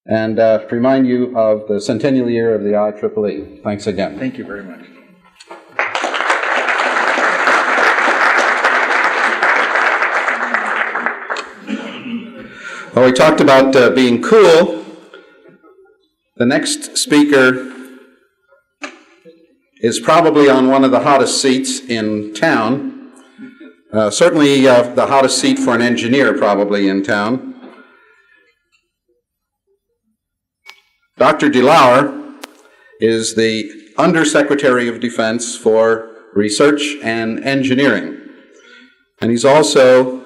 and remind you of the centennial year of the IEEE. Thanks again. Thank you very much. Well, we talked about being cool. The next speaker is probably on one of the hottest seats in town. Certainly the hottest seat for an engineer probably in town. Dr. Lauer is the Undersecretary of Defense for Research and Engineering. And he's also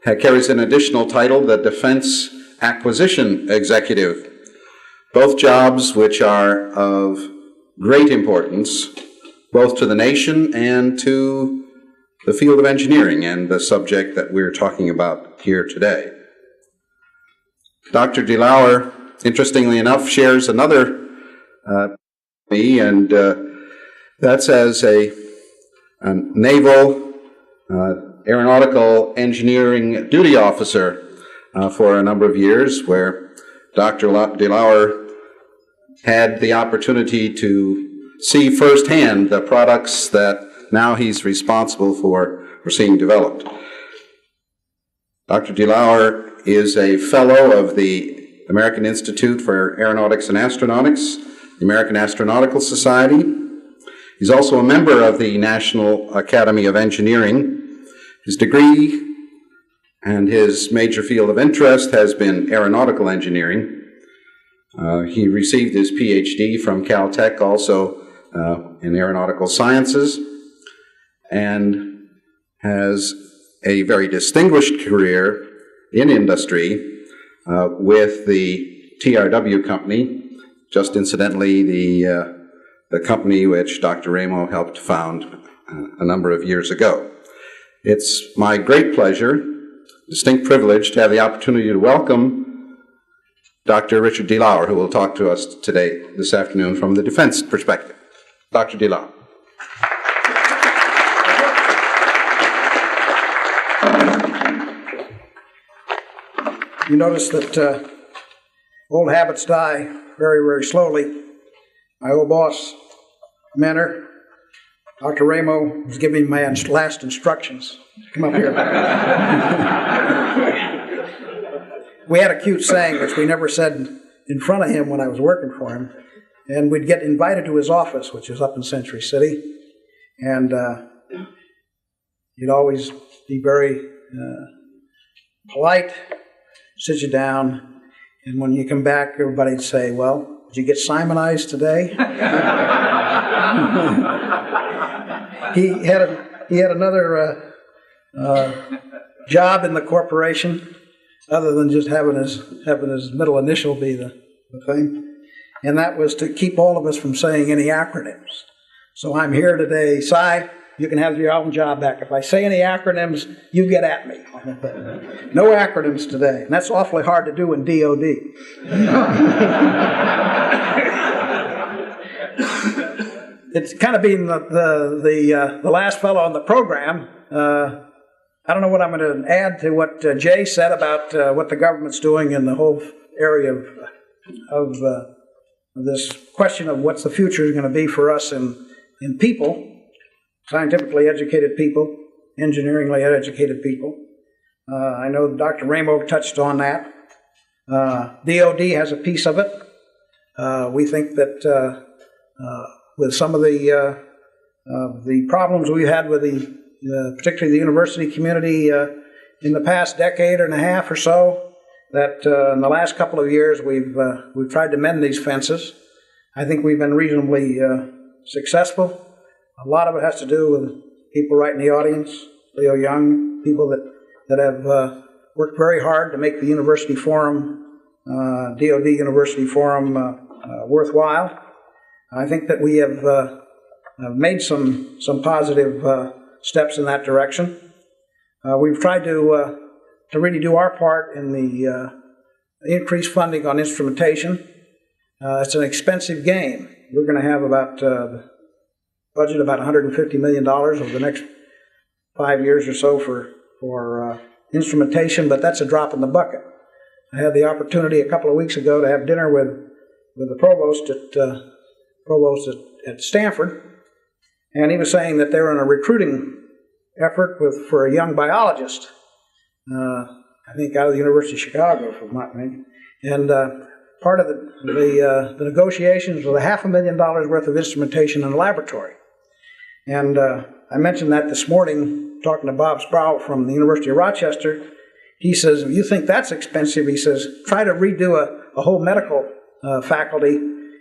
carries an additional title, the Defense Acquisition Executive. Both jobs which are of great importance, both to the nation and to the field of engineering and the subject that we're talking about here today. Dr. Lauer, interestingly enough, shares another me, and that's as a naval aeronautical engineering duty officer for a number of years, where Dr. Lauer had the opportunity to see firsthand the products that now he's responsible for seeing developed. Dr. Lauer is a fellow of the American Institute for Aeronautics and Astronautics, the American Astronautical Society. He's also a member of the National Academy of Engineering. His degree and his major field of interest has been aeronautical engineering. He received his PhD from Caltech also in aeronautical sciences, and has a very distinguished career in industry with the TRW company, just incidentally the company which Dr. Ramo helped found a number of years ago. It's my great pleasure, distinct privilege, to have the opportunity to welcome Dr. Richard Lauer, who will talk to us today, this afternoon, from the defense perspective. Dr. Lauer. You notice that old habits die very, very slowly. My old boss, mentor, Dr. Ramo, was giving me my last instructions. Come up here. We had a cute saying, which we never said in front of him when I was working for him. And we'd get invited to his office, which is up in Century City. And he'd always be very polite, sit you down. And when you come back, everybody'd say, well, did you get Simonized today? He had another job in the corporation, other than just having his middle initial be the thing, and that was to keep all of us from saying any acronyms. So I'm here today. Si, you can have your own job back. If I say any acronyms, you get at me. No acronyms today, and that's awfully hard to do in DOD. It's kind of being the last fellow on the program. I don't know what I'm going to add to what Jay said about what the government's doing in the whole area of this question of what's the future is going to be for us in people, scientifically educated people, engineeringly educated people. I know Dr. Ramo touched on that. DOD has a piece of it. We think that with some of the problems we've had with particularly the university community in the past decade and a half or so, that in the last couple of years we've tried to mend these fences. I think we've been reasonably successful. A lot of it has to do with people right in the audience, Leo Young, people that have worked very hard to make the University Forum, DOD University Forum, worthwhile. I think that we have made some positive steps in that direction. We've tried to really do our part in the increased funding on instrumentation. It's an expensive game. We're going to have about budget about $150 million over the next 5 years or so for instrumentation, but that's a drop in the bucket. I had the opportunity a couple of weeks ago to have dinner with the provost at Stanford, and he was saying that they were in a recruiting effort for a young biologist, I think out of the University of Chicago, if I'm not mistaken. And part of the negotiations was $500,000 worth of instrumentation in a laboratory. And I mentioned that this morning, talking to Bob Sproul from the University of Rochester. He says, if you think that's expensive, he says, try to redo a whole medical faculty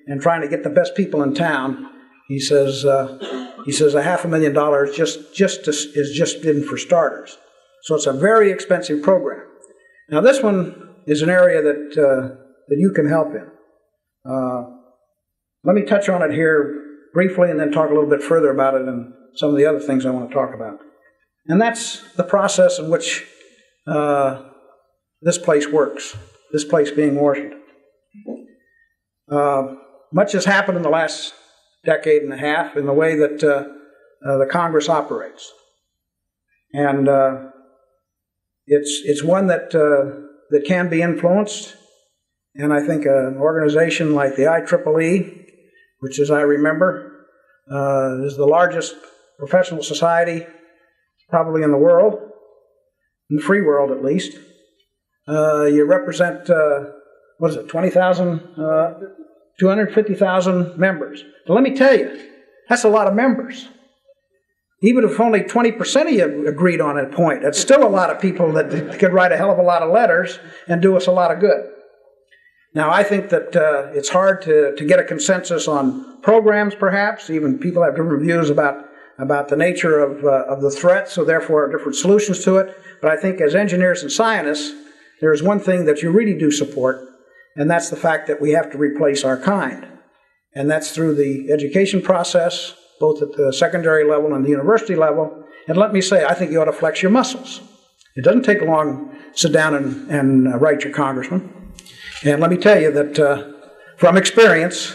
and trying to get the best people in town. He says $500,000 is just in for starters. So it's a very expensive program. Now this one is an area that you can help in. Let me touch on it here briefly and then talk a little bit further about it and some of the other things I want to talk about. And that's the process in which this place works, this place being Washington. Much has happened in the last decade and a half in the way that the Congress operates. And it's one that can be influenced. And I think an organization like the IEEE, which, as I remember, is the largest professional society probably in the world, in the free world at least. You represent, 250,000 members. But let me tell you, that's a lot of members. Even if only 20% of you agreed on a point, that's still a lot of people that could write a hell of a lot of letters and do us a lot of good. Now, I think that it's hard to get a consensus on programs, perhaps. Even people have different views about the nature of the threat, so therefore different solutions to it. But I think as engineers and scientists, there is one thing that you really do support, and that's the fact that we have to replace our kind. And that's through the education process, both at the secondary level and the university level. And let me say, I think you ought to flex your muscles. It doesn't take long to sit down and write your congressman. And let me tell you that from experience,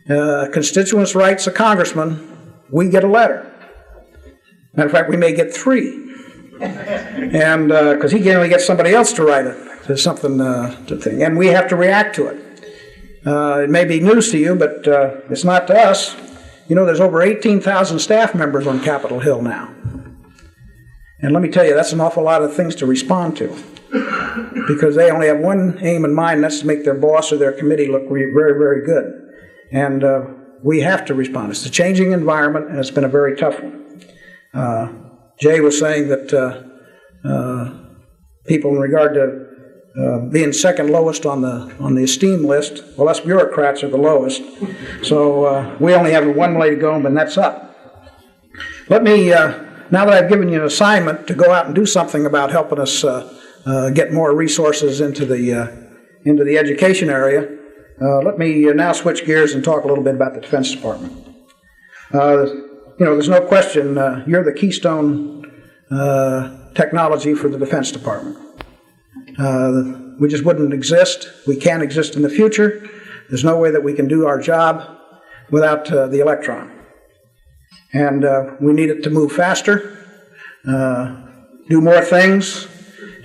constituents writes a congressman, we get a letter. Matter of fact, we may get 3. And because he can only get somebody else to write it. There's something to think. And we have to react to it. It may be news to you, but it's not to us. You know, there's over 18,000 staff members on Capitol Hill now. And let me tell you, that's an awful lot of things to respond to. Because they only have one aim in mind, and that's to make their boss or their committee look very, very good. And we have to respond. It's a changing environment, and it's been a very tough one. Jay was saying that people in regard to being second lowest on the esteem list, well, us bureaucrats are the lowest. So we only have one way to go, and that's up. Let me, now that I've given you an assignment to go out and do something about helping us get more resources into the education area, let me now switch gears and talk a little bit about the Defense Department. You know, there's no question you're the keystone technology for the Defense Department. We just wouldn't exist. We can't exist in the future. There's no way that we can do our job without the electron. And we need it to move faster, do more things,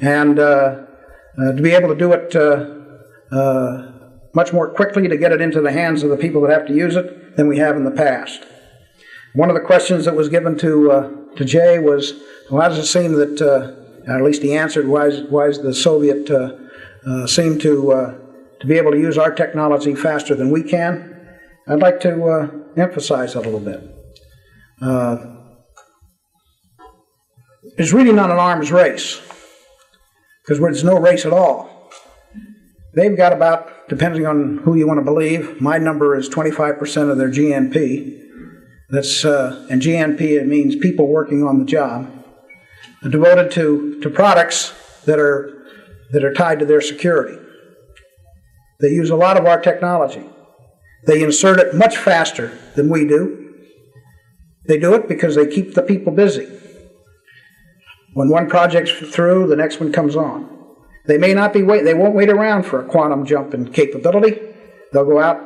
and to be able to do it much more quickly, to get it into the hands of the people that have to use it than we have in the past. One of the questions that was given to Jay was, well, how does it seem that, at least he answered, why is the Soviet seem to be able to use our technology faster than we can? I'd like to emphasize that a little bit. It's really not an arms race, because there's no race at all. They've got about, depending on who you want to believe, my number is 25% of their GNP. That's and GNP, it means people working on the job, devoted to products that are tied to their security. They use a lot of our technology. They insert it much faster than we do. They do it because they keep the people busy. When one project's through, the next one comes on. They may not be they won't wait around for a quantum jump in capability. They'll go out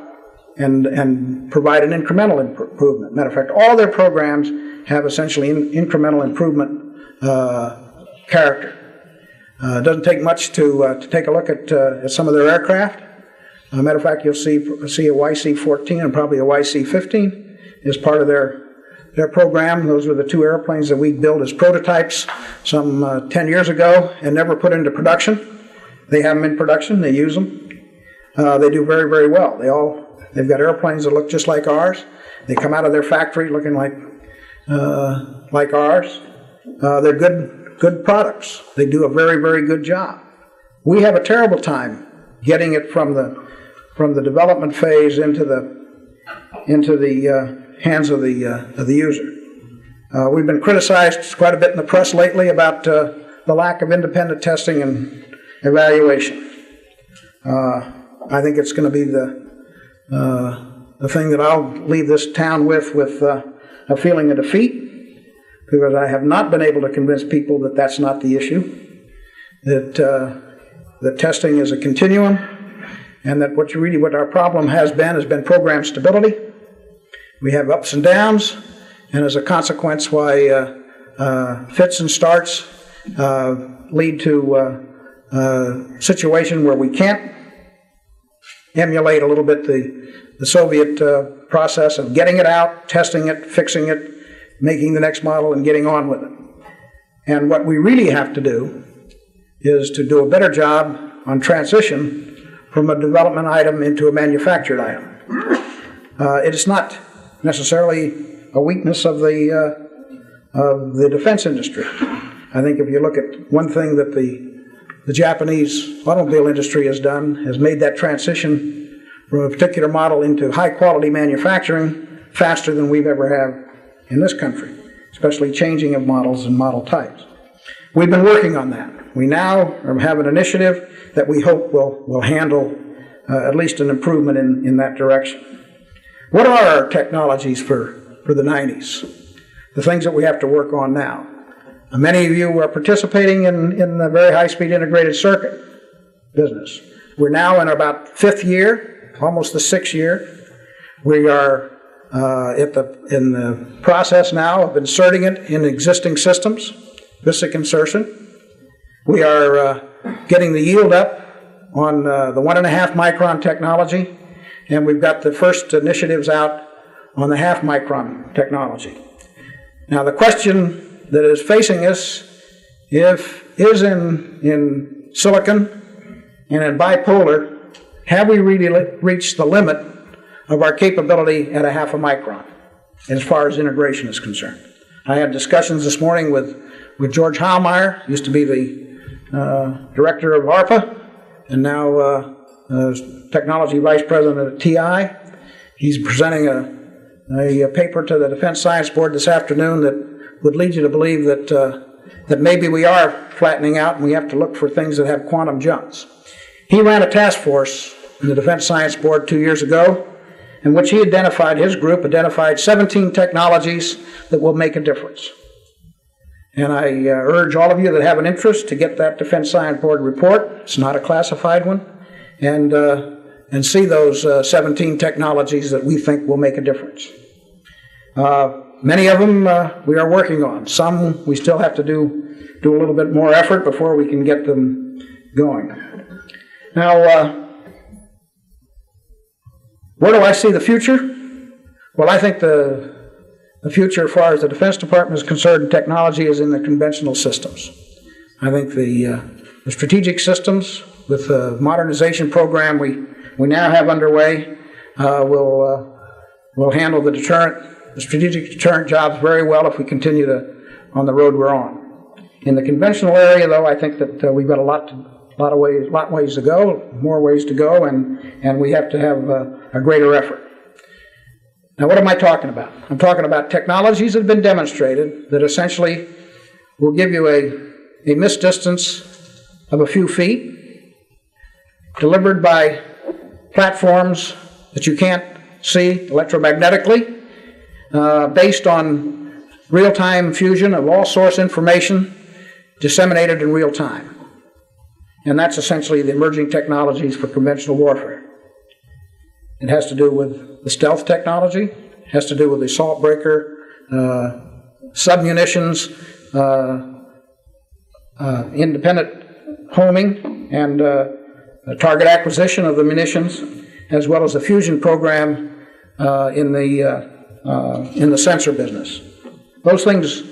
and provide an incremental improvement. Matter of fact, all their programs have essentially incremental improvement character. It doesn't take much to take a look at some of their aircraft. Matter of fact, you'll see a YC-14 and probably a YC-15 as part of their program. Those were the two airplanes that we built as prototypes some 10 years ago and never put into production. They have them in production. They use them. They do very, very well. They've got airplanes that look just like ours. They come out of their factory looking like ours. They're good products. They do a very, very good job. We have a terrible time getting it from the development phase into the hands of the user. We've been criticized quite a bit in the press lately about the lack of independent testing and evaluation. I think it's going to be the thing that I'll leave this town with a feeling of defeat, because I have not been able to convince people that that's not the issue, that testing is a continuum, and that what our problem has been program stability. We have ups and downs, and as a consequence, why fits and starts lead to a situation where we can't emulate a little bit the Soviet process of getting it out, testing it, fixing it, making the next model, and getting on with it. And what we really have to do is to do a better job on transition from a development item into a manufactured item. It is not necessarily a weakness of the defense industry. I think if you look at one thing that the Japanese automobile industry has done, has made that transition from a particular model into high-quality manufacturing faster than we've ever had in this country, especially changing of models and model types. We've been working on that. We now have an initiative that we hope will handle at least an improvement in that direction. What are our technologies for the 90s? The things that we have to work on now. Many of you are participating in the very high-speed integrated circuit business. We're now in about 5th year, almost the 6th year. We are in the process now of inserting it in existing systems, BISIC insertion. We are getting the yield up on the 1.5 micron technology, and we've got the first initiatives out on the 0.5 micron technology. Now the question that is facing us is in silicon and in bipolar, have we really reached the limit of our capability at a 0.5 micron as far as integration is concerned? I had discussions this morning with George Heilmeyer, used to be the director of ARPA, and now technology vice president at TI. He's presenting a paper to the Defense Science Board this afternoon that would lead you to believe that maybe we are flattening out and we have to look for things that have quantum jumps. He ran a task force in the Defense Science Board 2 years ago in which his group identified 17 technologies that will make a difference. And I urge all of you that have an interest to get that Defense Science Board report. It's not a classified one. And see those 17 technologies that we think will make a difference. Many of them we are working on. Some we still have to do a little bit more effort before we can get them going. Now, where do I see the future? Well, I think the future as far as the Defense Department is concerned in technology is in the conventional systems. I think the strategic systems with the modernization program we now have underway will handle the strategic deterrent jobs very well if we continue on the road we're on. In the conventional area, though, I think that we've got a lot ways to go, more ways to go, and we have to have a greater effort. Now, what am I talking about? I'm talking about technologies that have been demonstrated that essentially will give you a missed distance of a few feet, delivered by platforms that you can't see electromagnetically, based on real-time fusion of all source information disseminated in real time. And that's essentially the emerging technologies for conventional warfare. It has to do with the stealth technology, it has to do with the assault breaker, submunitions, independent homing and target acquisition of the munitions, as well as the fusion program in the sensor business. Those things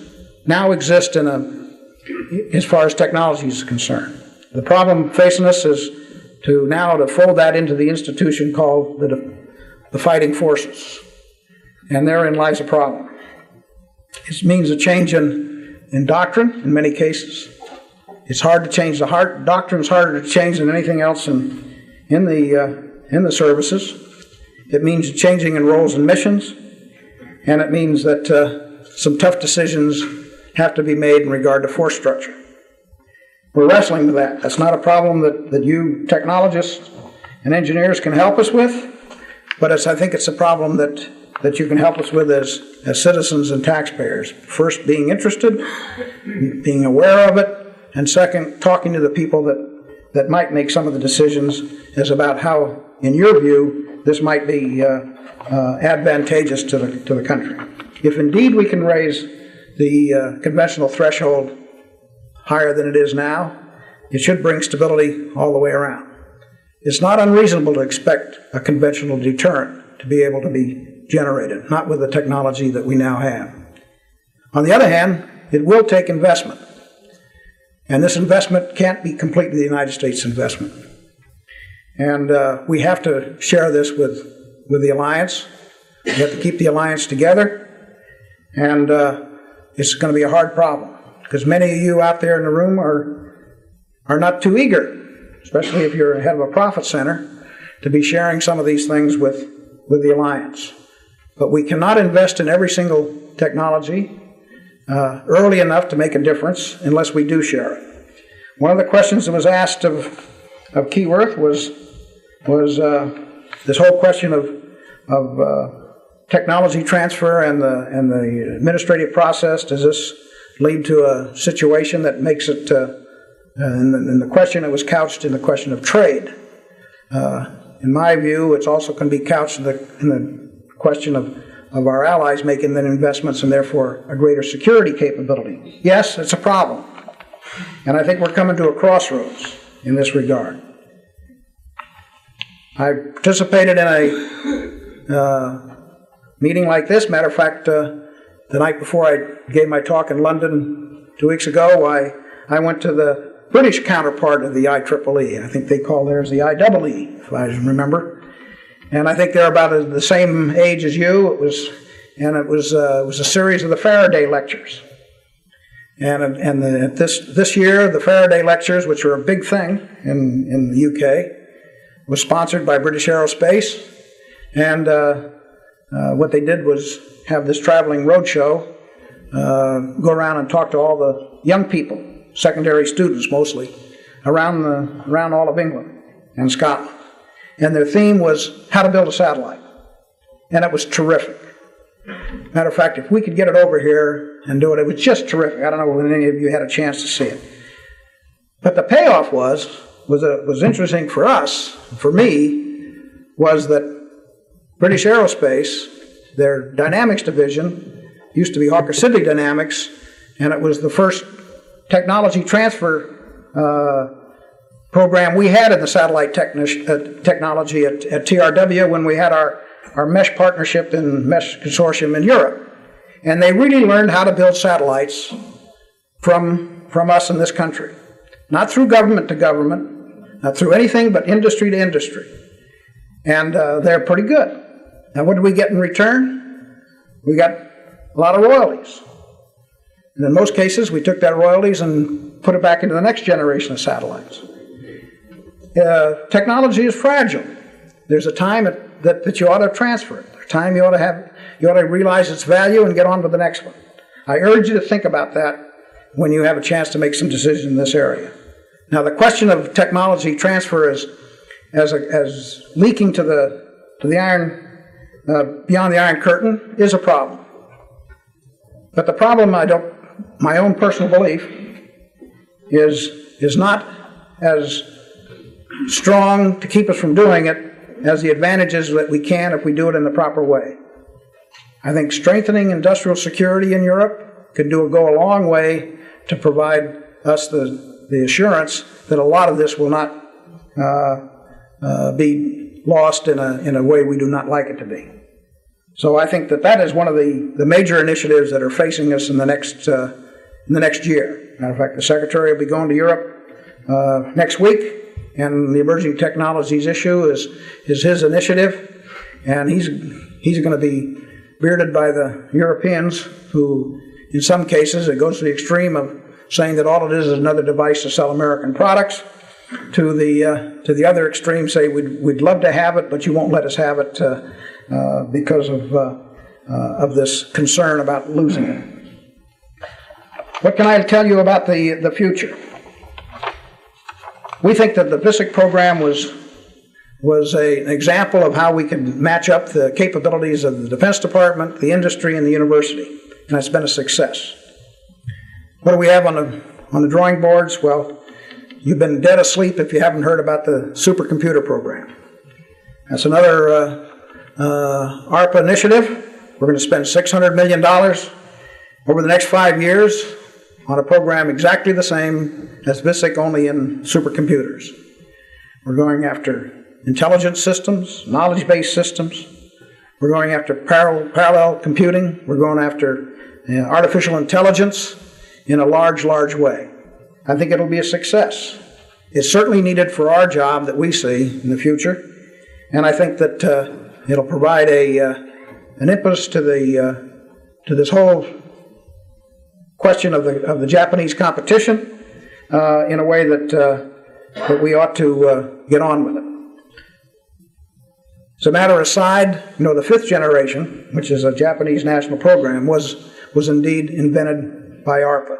now exist as far as technology is concerned. The problem facing us is to fold that into the institution called the fighting forces. And therein lies a problem. It means a change in doctrine in many cases. It's hard to change the doctrine is harder to change than anything else in the services. It means changing in roles and missions, and it means that some tough decisions have to be made in regard to force structure. We're wrestling with that. That's not a problem that you technologists and engineers can help us with, but I think it's a problem that you can help us with as citizens and taxpayers. First, being interested, being aware of it, and second, talking to the people that might make some of the decisions as about how, in your view, this might be advantageous to the country. If indeed we can raise the conventional threshold higher than it is now, it should bring stability all the way around. It's not unreasonable to expect a conventional deterrent to be able to be generated, not with the technology that we now have. On the other hand, it will take investment. And this investment can't be completely the United States investment. And we have to share this with the alliance. We have to keep the alliance together. And it's going to be a hard problem, because many of you out there in the room are not too eager, especially if you're head of a profit center, to be sharing some of these things with the alliance. But we cannot invest in every single technology early enough to make a difference unless we do share it. One of the questions that was asked of Keyworth was this whole question of technology transfer and the administrative process. Does this lead to a situation that makes it, in the question it was couched in the question of trade. In my view, it's also going to be couched in the question of our allies making then investments and therefore a greater security capability. Yes, it's a problem. And I think we're coming to a crossroads in this regard. I participated in a meeting like this. Matter of fact, the night before I gave my talk in London 2 weeks ago, I went to the British counterpart of the IEEE. I think they call theirs the IEEE, if I remember. And I think they're about the same age as you. It was a series of the Faraday lectures. And this year, the Faraday lectures, which were a big thing in the UK, was sponsored by British Aerospace. And what they did was have this traveling roadshow, go around and talk to all the young people, secondary students mostly, around all of England and Scotland. And their theme was how to build a satellite. And it was terrific. Matter of fact, if we could get it over here and do it, it was just terrific. I don't know whether any of you had a chance to see it. But the payoff was interesting for us, for me, was that British Aerospace, their dynamics division, used to be Hawker Siddeley Dynamics, and it was the first technology transfer program we had in the satellite technology at TRW when we had our mesh partnership and mesh consortium in Europe. And they really learned how to build satellites from us in this country. Not through government to government, not through anything but industry to industry. And they're pretty good. Now what do we get in return? We got a lot of royalties. And in most cases, we took that royalties and put it back into the next generation of satellites. Technology is fragile. There's a time that you ought to transfer it. There's a time you ought to realize its value and get on to the next one. I urge you to think about that when you have a chance to make some decisions in this area. Now, the question of technology transfer as leaking to the iron, beyond the Iron Curtain is a problem. But the problem, my own personal belief, is not as strong to keep us from doing it as the advantages that we can if we do it in the proper way. I think strengthening industrial security in Europe could go a long way to provide us the the assurance that a lot of this will not be lost in a way we do not like it to be. So I think that is one of the major initiatives that are facing us in the next year. Matter of fact, the Secretary will be going to Europe next week, and the emerging technologies issue is his initiative, and he's going to be bearded by the Europeans, who in some cases it goes to the extreme of saying that all it is another device to sell American products, to the other extreme say we'd love to have it, but you won't let us have it because of this concern about losing it. What can I tell you about the future? We think that the BISIC program was an example of how we can match up the capabilities of the Defense Department, the industry, and the university, and it's been a success. What do we have on the drawing boards? Well, you've been dead asleep if you haven't heard about the supercomputer program. That's another ARPA initiative. We're going to spend $600 million over the next 5 years on a program exactly the same as BISIC, only in supercomputers. We're going after intelligence systems, knowledge-based systems. We're going after parallel computing. We're going after artificial intelligence in a large way. I think it'll be a success. It's certainly needed for our job that we see in the future, and I think that it'll provide an impetus to this whole question of the Japanese competition in a way that we ought to get on with it. As a matter aside, the fifth generation, which is a Japanese national program, was indeed invented by ARPA.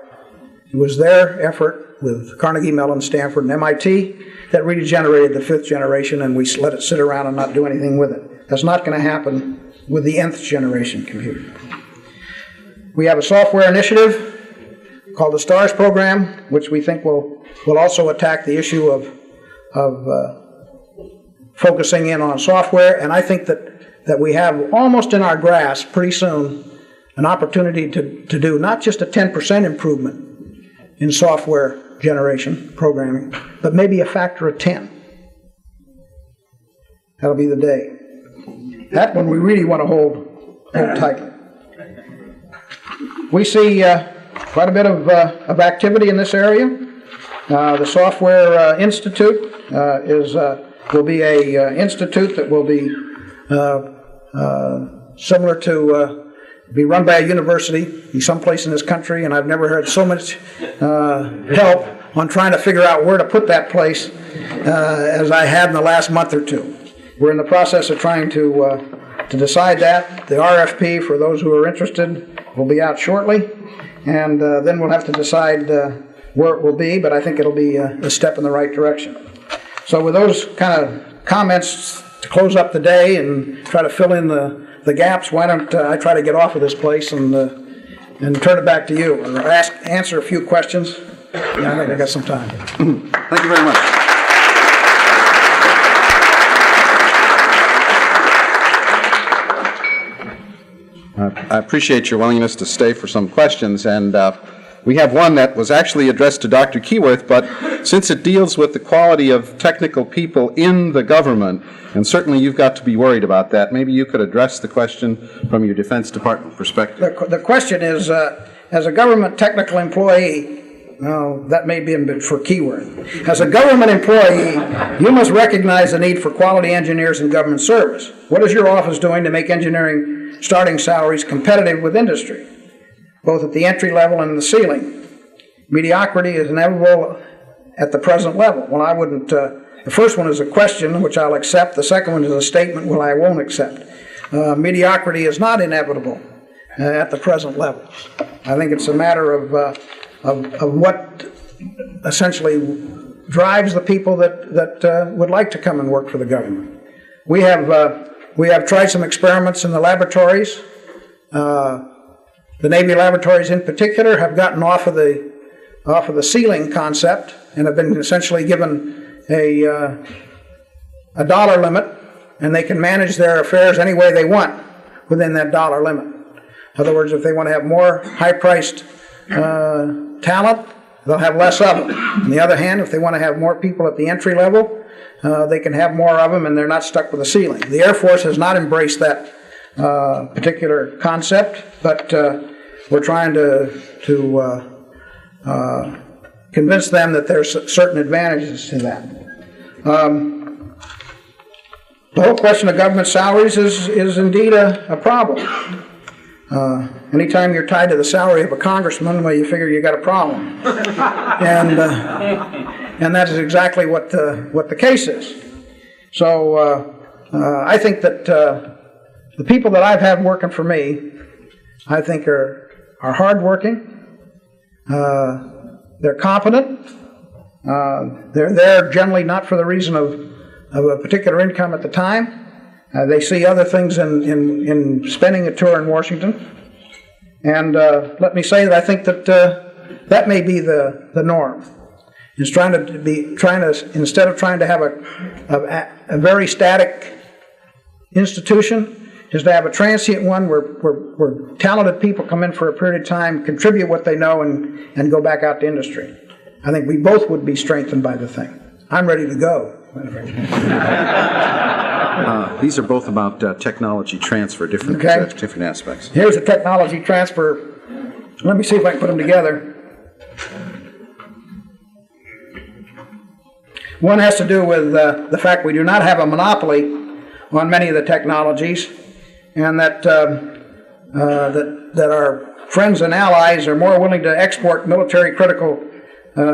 It was their effort with Carnegie Mellon, Stanford, and MIT that really generated the fifth generation, and we let it sit around and not do anything with it. That's not going to happen with the nth generation computer. We have a software initiative called the STARS program, which we think will also attack the issue of focusing in on software, and I think that we have almost in our grasp pretty soon an opportunity to do not just a 10% improvement in software generation, programming, but maybe a factor of 10. That'll be the day. That one we really want to hold tightly. We see quite a bit of activity in this area. The Software Institute will be a institute that will be similar to be run by a university someplace in this country, and I've never had so much help on trying to figure out where to put that place as I had in the last month or two. We're in the process of trying to decide that. The RFP, for those who are interested, will be out shortly, and then we'll have to decide where it will be, but I think it'll be a step in the right direction. So with those kind of comments to close up the day and try to fill in the gaps, why don't I try to get off of this place and turn it back to you, or answer a few questions. Yeah, I think I got some time. Thank you very much. I appreciate your willingness to stay for some questions, and we have one that was actually addressed to Dr. Keyworth, but since it deals with the quality of technical people in the government, and certainly you've got to be worried about that, maybe you could address the question from your Defense Department perspective. The question is, as a government technical employee, that may be for Keyworth. As a government employee, you must recognize the need for quality engineers in government service. What is your office doing to make engineering starting salaries competitive with industry, both at the entry level and the ceiling? Mediocrity is inevitable at the present level. Well, I wouldn't. The first one is a question, which I'll accept. The second one is a statement, which I won't accept. Mediocrity is not inevitable at the present level. I think it's a matter of what essentially drives the people that would like to come and work for the government. We have tried some experiments in the laboratories. The Navy laboratories in particular have gotten off of the ceiling concept and have been essentially given a dollar limit, and they can manage their affairs any way they want within that dollar limit. In other words, if they want to have more high-priced talent, they'll have less of them. On the other hand, if they want to have more people at the entry level, they can have more of them and they're not stuck with the ceiling. The Air Force has not embraced that particular concept, but we're trying to convince them that there's certain advantages to that. The whole question of government salaries is indeed a problem. Anytime you're tied to the salary of a congressman, well, you figure you got a problem, and that is exactly what the case is. So I think that the people that I've had working for me, I think are hardworking. They're competent. They're there generally not for the reason of a particular income at the time. They see other things in spending a tour in Washington. And let me say that I think that that may be the norm. Is instead of trying to have a very static institution, is to have a transient one where talented people come in for a period of time, contribute what they know, and go back out to industry. I think we both would be strengthened by the thing. I'm ready to go. These are both about technology transfer, different aspects. Here's a technology transfer. Let me see if I can put them together. One has to do with the fact we do not have a monopoly on many of the technologies, and that our friends and allies are more willing to export military critical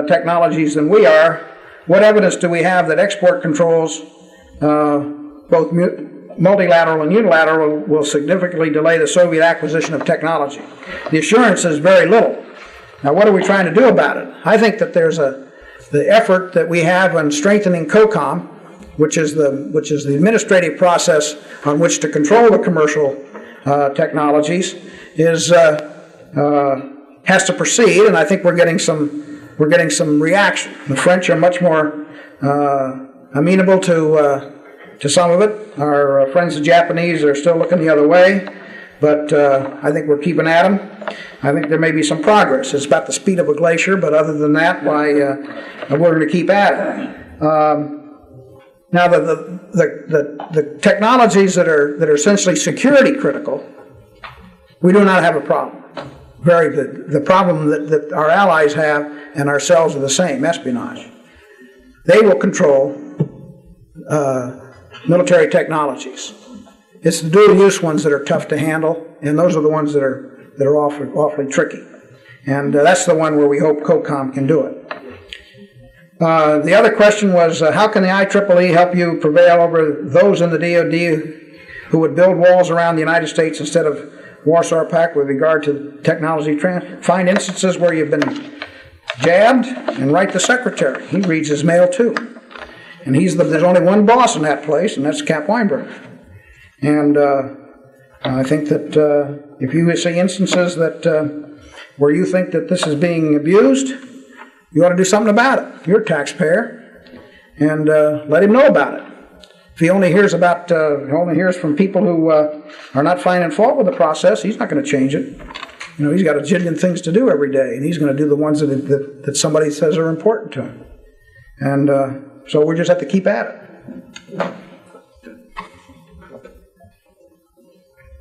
technologies than we are. What evidence do we have that export controls, both multilateral and unilateral, will significantly delay the Soviet acquisition of technology? The assurance is very little. Now, what are we trying to do about it? I think that there's the effort that we have on strengthening COCOM, which is the administrative process on which to control the commercial technologies, has to proceed, and I think we're getting some reaction. The French are much more amenable to some of it. Our friends the Japanese are still looking the other way, but I think we're keeping at them. I think there may be some progress. It's about the speed of a glacier, but other than that, we're going to keep at it. Now, the technologies that are essentially security critical, we do not have a problem. The problem that our allies have and ourselves are the same: espionage. They will control military technologies. It's the dual-use ones that are tough to handle, and those are the ones that are awfully tricky. And that's the one where we hope COCOM can do it. The other question was, how can the IEEE help you prevail over those in the DoD who would build walls around the United States instead of Warsaw Pact with regard to technology transfer? Find instances where you've been jabbed and write the Secretary. He reads his mail too. And there's only one boss in that place, and that's Cap Weinberg. And I think that if you see instances that where you think that this is being abused, you ought to do something about it. You're a taxpayer, and let him know about it. If he only hears from people who are not finding fault with the process, he's not going to change it. You know, he's got a jillion things to do every day, and he's going to do the ones that somebody says are important to him. And so we just have to keep at it.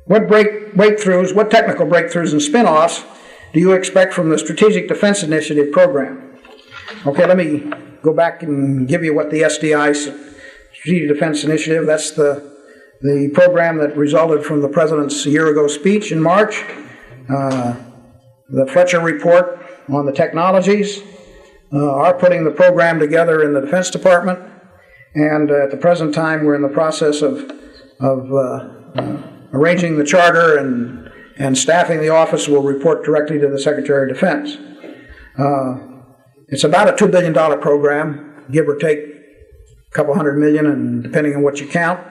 What technical breakthroughs and spin-offs do you expect from the Strategic Defense Initiative program? Okay, let me go back and give you what the SDI, Strategic Defense Initiative, that's the program that resulted from the President's year-ago speech in March, the Fletcher report on the technologies, our putting the program together in the Defense Department, and at the present time we're in the process of arranging the charter and staffing the office. Will report directly to the Secretary of Defense. It's about a $2 billion program, give or take a couple $100 million, and depending on what you count.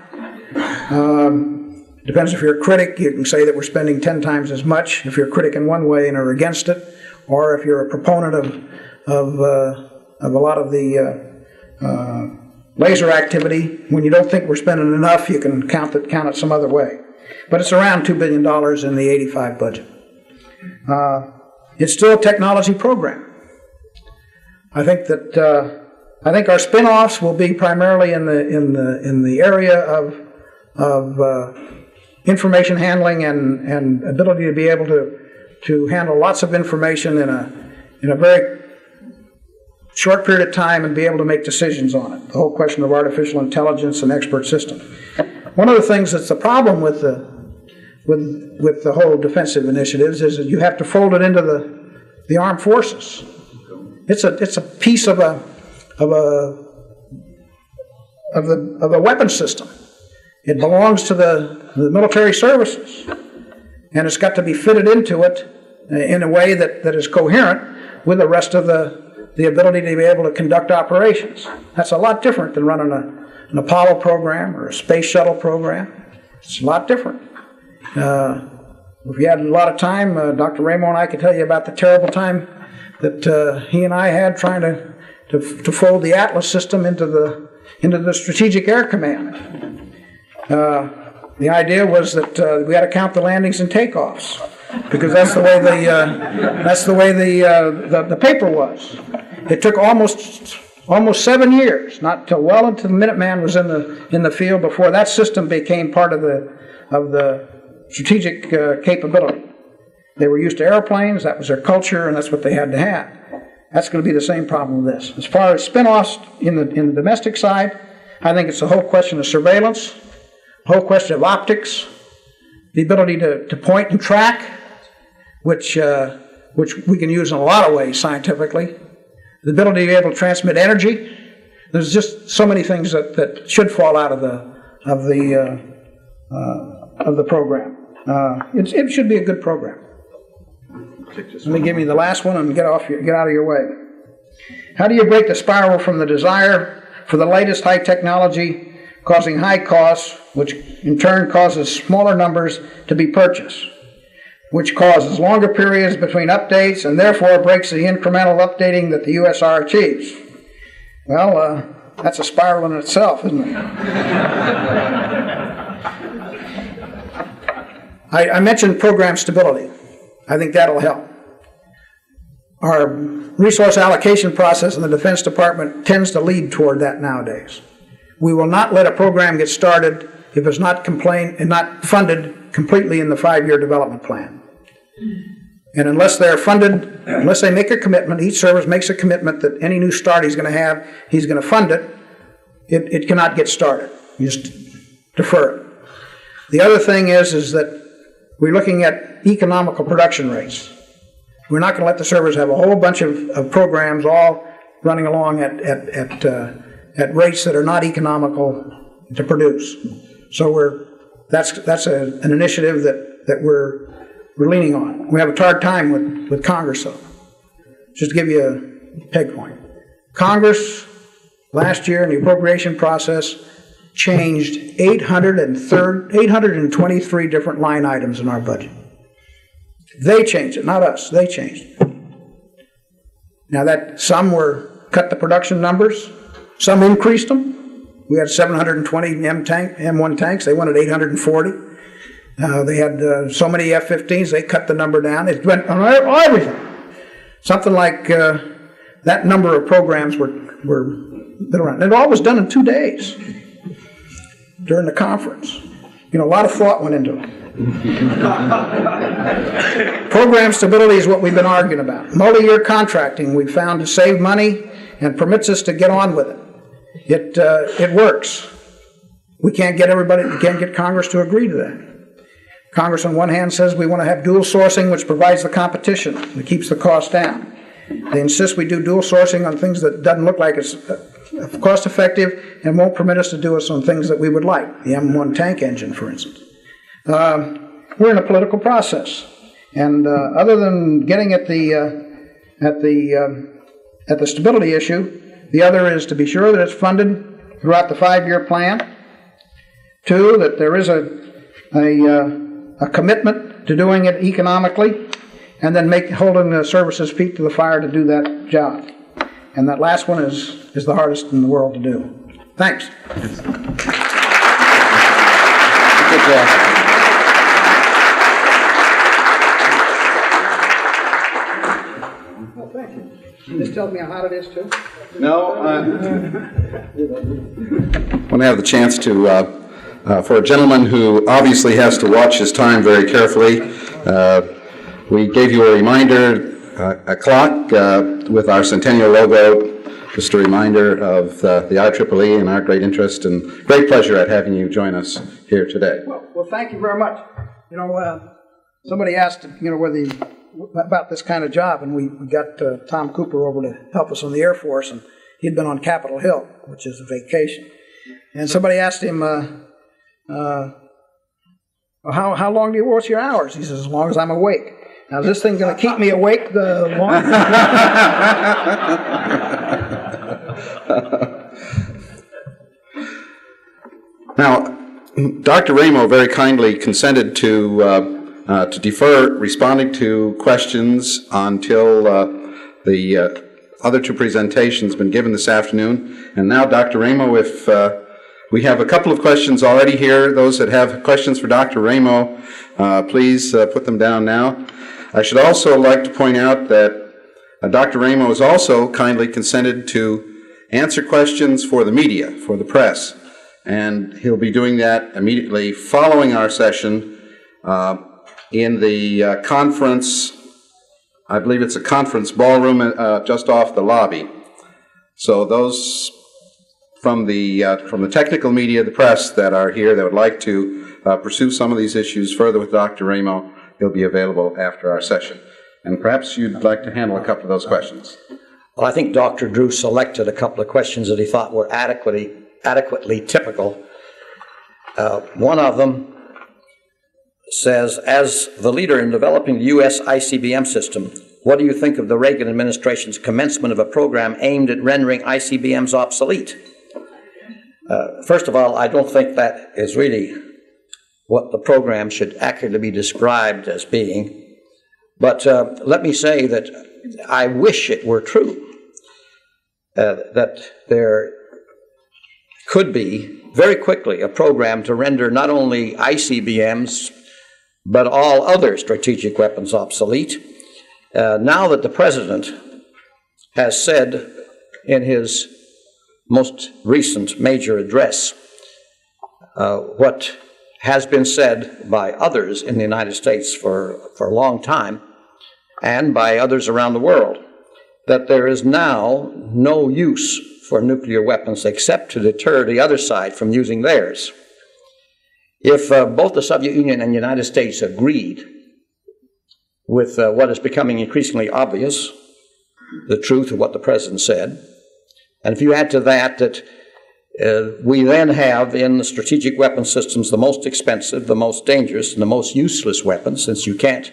Depends if you're a critic, you can say that we're spending 10 times as much if you're a critic in one way and are against it, or if you're a proponent of a lot of the laser activity. When you don't think we're spending enough, you can count it some other way. But it's around $2 billion in the 85 budget. It's still a technology program. I think that I think our spin-offs will be primarily in the area of information handling and ability to be able to handle lots of information in a very short period of time and be able to make decisions on it. The whole question of artificial intelligence and expert systems. One of the things that's the problem with the whole defensive initiatives is that you have to fold it into the armed forces. It's a piece of a weapon system. It belongs to the military services, and it's got to be fitted into it in a way that is coherent with the rest of the ability to be able to conduct operations. That's a lot different than running an Apollo program or a space shuttle program. It's a lot different. If you had a lot of time, Dr. Ramo and I could tell you about the terrible time that he and I had trying to fold the Atlas system into the Strategic Air Command. The idea was that we had to count the landings and takeoffs because that's the way the paper was. It took almost 7 years, not till well into the Minuteman was in the field before that system became part of the strategic capability. They were used to airplanes, that was their culture, and that's what they had to have. That's going to be the same problem with this. As far as spin-offs in the domestic side, I think it's the whole question of surveillance, the whole question of optics, the ability to point and track, which we can use in a lot of ways scientifically, the ability to be able to transmit energy. There's just so many things that should fall out of the program. It should be a good program. Let me give you the last one and get out of your way. How do you break the spiral from the desire for the latest high technology causing high costs, which in turn causes smaller numbers to be purchased, which causes longer periods between updates and therefore breaks the incremental updating that the USR achieves? Well, that's a spiral in itself, isn't it? I mentioned program stability. I think that'll help. Our resource allocation process in the Defense Department tends to lead toward that nowadays. We will not let a program get started if it's not funded completely in the 5-year development plan. And unless they're funded, unless they make a commitment, each service makes a commitment that any new start he's going to have, he's going to fund it, it cannot get started. You just defer it. The other thing is that we're looking at economical production rates. We're not going to let the servers have a whole bunch of programs all running along at rates that are not economical to produce. So that's an initiative that we're leaning on. We have a hard time with Congress, though. Just to give you a peg point. Congress, last year in the appropriation process, changed 823 different line items in our budget. They changed it, not us. They changed it. Now that some cut the production numbers, some increased them. We had 720 M1 tanks. They wanted 840. They had so many F-15s. They cut the number down. It went on everything. Something like that number of programs were around. And it all was done in 2 days during the conference. A lot of thought went into it. Program stability is what we've been arguing about. Multi-year contracting we've found to save money and permits us to get on with it. It works. We can't get Congress to agree to that. Congress on one hand says we want to have dual sourcing, which provides the competition and keeps the cost down. They insist we do dual sourcing on things that doesn't look like it's cost effective and won't permit us to do it on things that we would like. The M1 tank engine, for instance. We're in a political process, and other than getting at the stability issue, the other is to be sure that it's funded throughout the 5-year plan. 2, that there is a commitment to doing it economically, and then holding the services feet to the fire to do that job. And that last one is the hardest in the world to do. Thanks. Good job. This tells me how hot it is, too. No, when I have the chance to, for a gentleman who obviously has to watch his time very carefully, we gave you a reminder, a clock with our Centennial logo, just a reminder of the IEEE and our great interest and great pleasure at having you join us here today. Well, thank you very much. You know, somebody asked, you know, about this kind of job, and we got Tom Cooper over to help us on the Air Force, and he'd been on Capitol Hill, which is a vacation. And somebody asked him, how long do you work your hours? He says, as long as I'm awake. Now, is this thing going to keep me awake the long? Now, Dr. Ramo very kindly consented to defer responding to questions until the other two presentations have been given this afternoon. And now, Dr. Ramo, if we have a couple of questions already here, those that have questions for Dr. Ramo, please put them down now. I should also like to point out that Dr. Ramo has also kindly consented to answer questions for the media, for the press, and he'll be doing that immediately following our session in the conference, I believe it's a conference ballroom just off the lobby. So those from the technical media, the press that are here that would like to pursue some of these issues further with Dr. Ramo, he'll be available after our session. And perhaps you'd like to handle a couple of those questions. Well, I think Dr. Drew selected a couple of questions that he thought were adequately typical. One of them says, as the leader in developing the U.S. ICBM system, what do you think of the Reagan administration's commencement of a program aimed at rendering ICBMs obsolete? First of all, I don't think that is really what the program should accurately be described as being. But let me say that I wish it were true that there could be very quickly a program to render not only ICBMs but all other strategic weapons obsolete. Now that the President has said in his most recent major address what has been said by others in the United States for a long time and by others around the world, that there is now no use for nuclear weapons except to deter the other side from using theirs. If both the Soviet Union and the United States agreed with what is becoming increasingly obvious, the truth of what the President said, and if you add to that we then have in the strategic weapon systems the most expensive, the most dangerous, and the most useless weapons, since you can't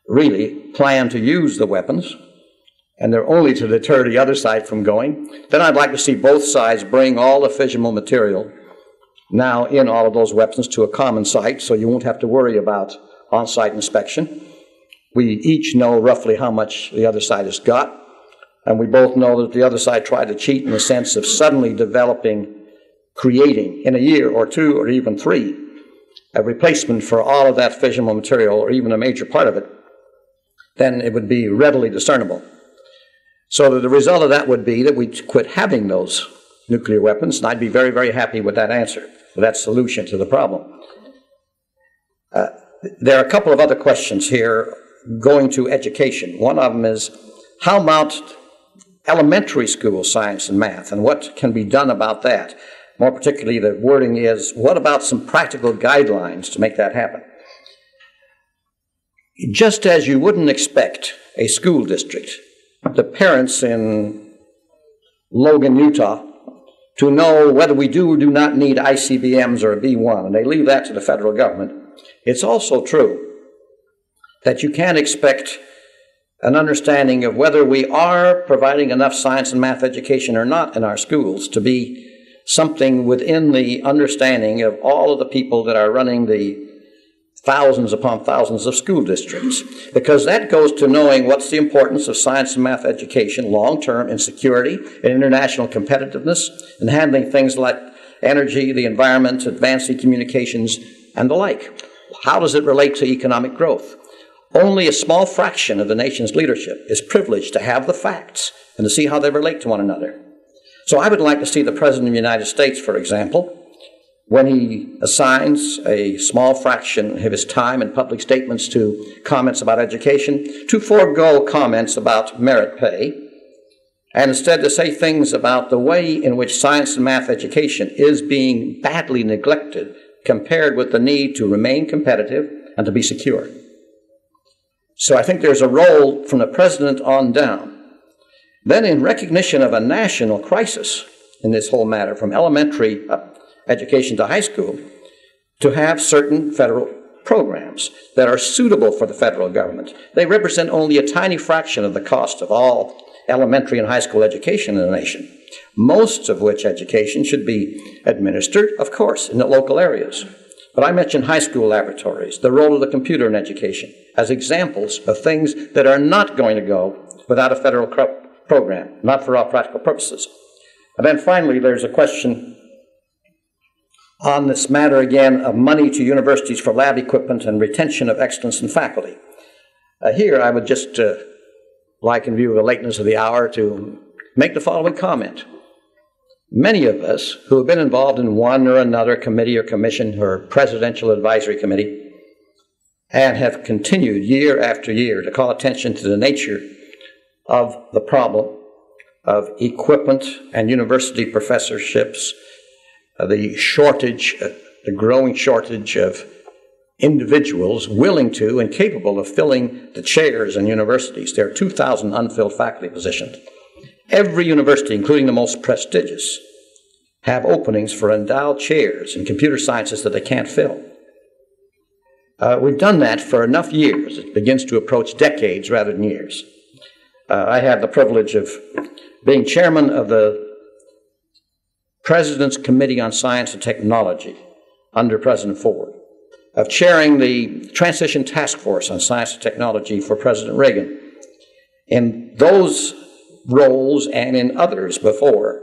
really plan to use the weapons, and they're only to deter the other side from going, then I'd like to see both sides bring all the fissionable material now in all of those weapons to a common site, so you won't have to worry about on-site inspection. We each know roughly how much the other side has got, and we both know that the other side tried to cheat in the sense of suddenly creating in a year or two or even 3, a replacement for all of that fissionable material or even a major part of it. Then it would be readily discernible. So that the result of that would be that we'd quit having those nuclear weapons, and I'd be very, very happy with that answer, with that solution to the problem. There are a couple of other questions here going to education. One of them is, how about elementary school science and math, and what can be done about that? More particularly, the wording is, what about some practical guidelines to make that happen? Just as you wouldn't expect a school district, the parents in Logan, Utah, to know whether we do or do not need ICBMs or a B-1, and they leave that to the federal government, it's also true that you can't expect an understanding of whether we are providing enough science and math education or not in our schools to be something within the understanding of all of the people that are running the thousands upon thousands of school districts, because that goes to knowing what's the importance of science and math education long-term in security and international competitiveness and handling things like energy, the environment, advancing communications, and the like. How does it relate to economic growth? Only a small fraction of the nation's leadership is privileged to have the facts and to see how they relate to one another. So I would like to see the President of the United States, for example, when he assigns a small fraction of his time in public statements to comments about education, to forego comments about merit pay, and instead to say things about the way in which science and math education is being badly neglected compared with the need to remain competitive and to be secure. So I think there's a role from the President on down. Then, in recognition of a national crisis in this whole matter, from elementary education to high school, to have certain federal programs that are suitable for the federal government. They represent only a tiny fraction of the cost of all elementary and high school education in the nation, most of which education should be administered, of course, in the local areas. But I mentioned high school laboratories, the role of the computer in education, as examples of things that are not going to go without a federal program, not for all practical purposes. And then finally, there's a question on this matter again of money to universities for lab equipment and retention of excellence in faculty. Here I would just like, in view of the lateness of the hour, to make the following comment. Many of us who have been involved in one or another committee or commission or presidential advisory committee and have continued year after year to call attention to the nature of the problem of equipment and university professorships, the shortage, the growing shortage of individuals willing to and capable of filling the chairs in universities. There are 2,000 unfilled faculty positions. Every university, including the most prestigious, have openings for endowed chairs in computer sciences that they can't fill. We've done that for enough years. It begins to approach decades rather than years. I had the privilege of being chairman of the President's Committee on Science and Technology under President Ford, of chairing the Transition Task Force on Science and Technology for President Reagan. In those roles and in others before,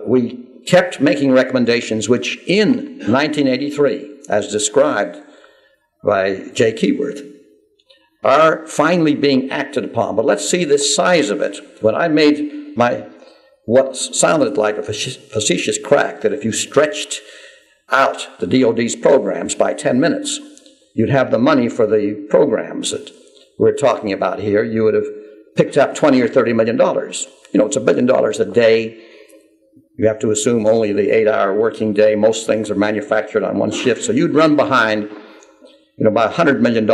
we kept making recommendations which in 1983, as described by Jay Keyworth, are finally being acted upon. But let's see the size of it. When I made what sounded like a facetious crack, that if you stretched out the DOD's programs by 10 minutes, you'd have the money for the programs that we're talking about here. You would have picked up $20 or $30 million. You know, it's $1 billion a day. You have to assume only the 8-hour working day. Most things are manufactured on one shift. So you'd run behind, by $100 million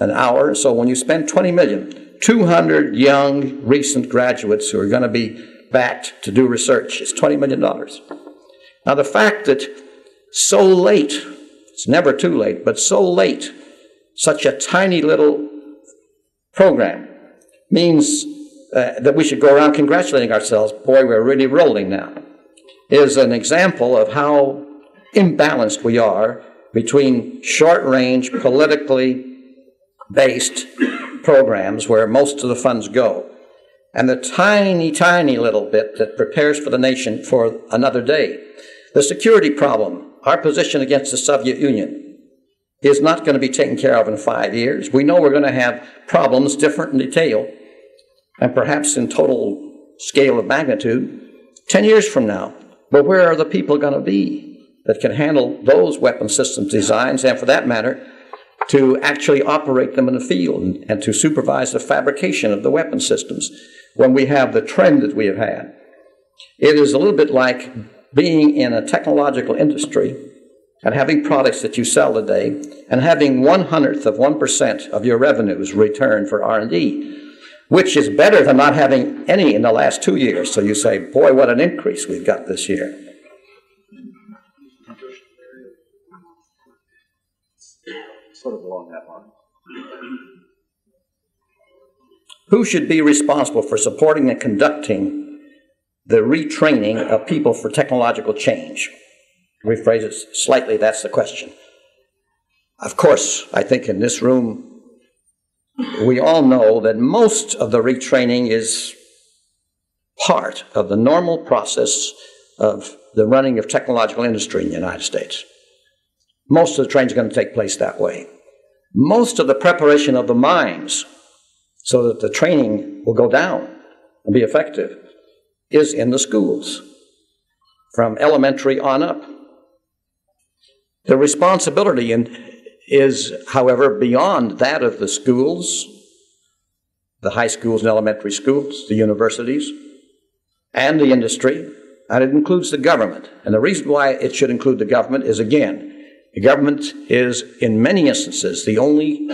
an hour. So when you spend $20 million, 200 young, recent graduates who are going to be backed to do research is $20 million. Now, the fact that so late, it's never too late, but so late, such a tiny little program means that we should go around congratulating ourselves. Boy, we're really rolling now. Is an example of how imbalanced we are between short-range, politically based programs where most of the funds go, and the tiny, tiny little bit that prepares for the nation for another day. The security problem, our position against the Soviet Union, is not going to be taken care of in 5 years. We know we're going to have problems different in detail and perhaps in total scale of magnitude 10 years from now. But where are the people going to be that can handle those weapon systems designs, and for that matter, to actually operate them in the field and to supervise the fabrication of the weapon systems when we have the trend that we have had? It is a little bit like being in a technological industry and having products that you sell today and having 1/100% of your revenues returned for R&D, which is better than not having any in the last 2 years. So you say, boy, what an increase we've got this year. Sort of along that line. Who should be responsible for supporting and conducting the retraining of people for technological change? Rephrase it slightly, that's the question. Of course, I think in this room, we all know that most of the retraining is part of the normal process of the running of technological industry in the United States. Most of the training is going to take place that way. most of the preparation of the minds so that the training will go down and be effective is in the schools, from elementary on up. The responsibility is, however, beyond that of the schools, the high schools and elementary schools, the universities, and the industry, and it includes the government. And the reason why it should include the government is, again, the government is, in many instances, the only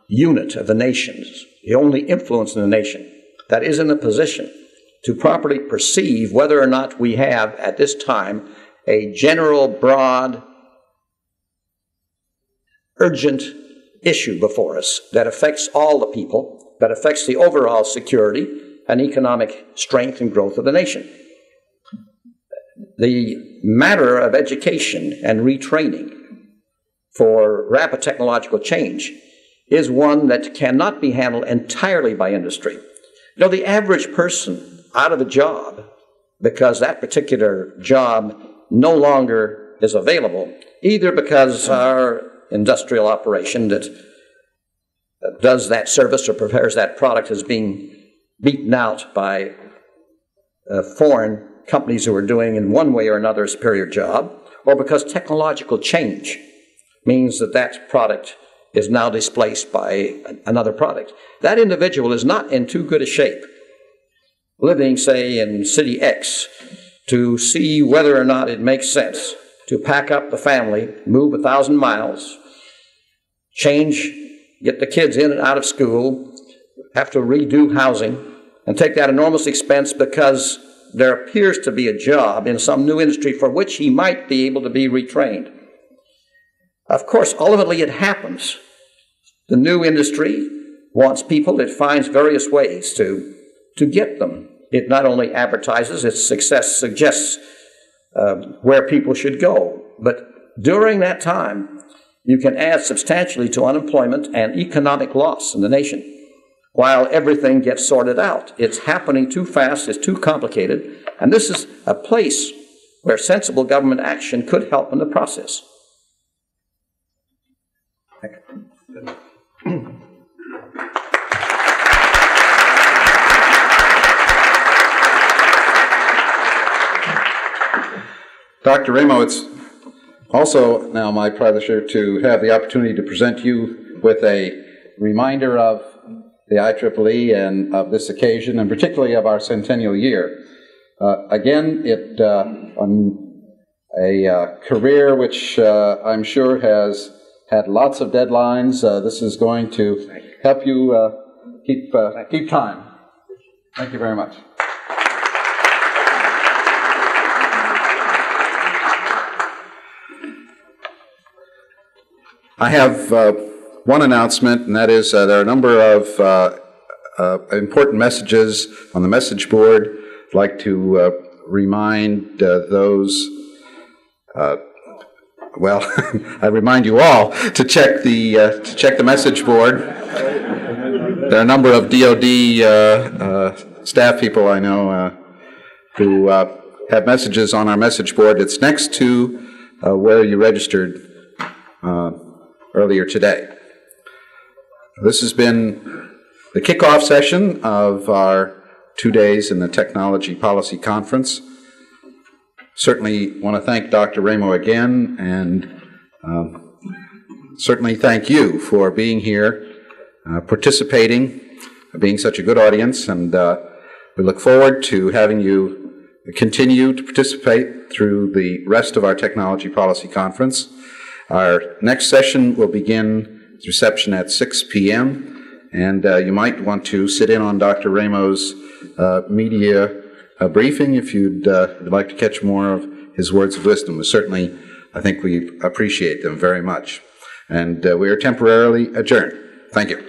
unit of the nation, the only influence in the nation that is in a position to properly perceive whether or not we have, at this time, a general, broad, urgent issue before us that affects all the people, that affects the overall security and economic strength and growth of the nation. The matter of education and retraining for rapid technological change is one that cannot be handled entirely by industry. You know, the average person out of a job because that particular job no longer is available, either because our industrial operation that does that service or prepares that product is being beaten out by foreign companies who are doing in one way or another a superior job, or because technological change means that that product is now displaced by another product. That individual is not in too good a shape, living, say, in city X, to see whether or not it makes sense to pack up the family, move 1,000 miles, change, get the kids in and out of school, have to redo housing, and take that enormous expense because there appears to be a job in some new industry for which he might be able to be retrained. Of course, ultimately it happens. The new industry wants people. It finds various ways to get them. It not only advertises, its success suggests where people should go. But during that time, you can add substantially to unemployment and economic loss in the nation while everything gets sorted out. It's happening too fast, it's too complicated, and this is a place where sensible government action could help in the process. Dr. Ramo, it's also now my pleasure to have the opportunity to present you with a reminder of the IEEE and of this occasion, and particularly of our centennial year. Again, on a career which I'm sure has had lots of deadlines, this is going to help you keep time. Thank you very much. I have one announcement, and that is there are a number of important messages on the message board. I'd like to remind those, I remind you all to check the message board. There are a number of DoD staff people I know who have messages on our message board. It's next to where you registered earlier today. This has been the kickoff session of our 2 days in the Technology Policy Conference. Certainly want to thank Dr. Ramo again, and certainly thank you for being here, participating, being such a good audience, and we look forward to having you continue to participate through the rest of our Technology Policy Conference. Our next session will begin with reception at 6 p.m., and you might want to sit in on Dr. Ramo's media briefing if you'd like to catch more of his words of wisdom. Certainly, I think we appreciate them very much. And we are temporarily adjourned. Thank you.